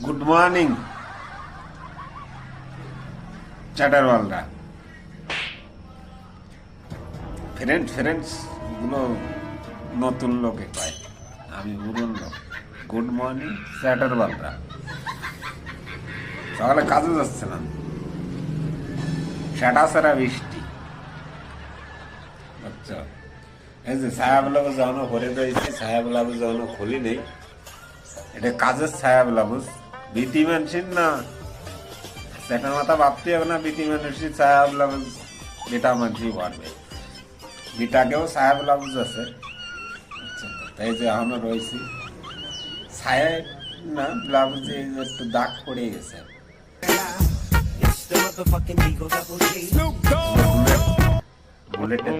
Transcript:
Good morning চ্যাটারওয়ালরা, friends গুলো নতুন লোকে পায়, আমি পুরন লোক। গুড মর্নিং চ্যাটারওয়ালরা। সকালে কাজে যাচ্ছিলাম, সেটা সারা বৃষ্টি। আচ্ছা, এই যে ছায়াবেলা যখন ভরে রয়েছে, ছায়াবেলা যখন খুলি নেই, এটা কাজের ছায়াবেলা বুঝ। ভীতি মানুষের না, সেটা মাথা ভাবতে হবে না। ভীতি মানুষের ছায়াবেলা বেটা মানুষই পারবে, বিটাকেও ছায়াবেলা বুঝ আছে। তাই যে এখনো রয়েছি ছায়া না, ব্লাউজে একটু দাগ পড়ে গেছে। বুলেটের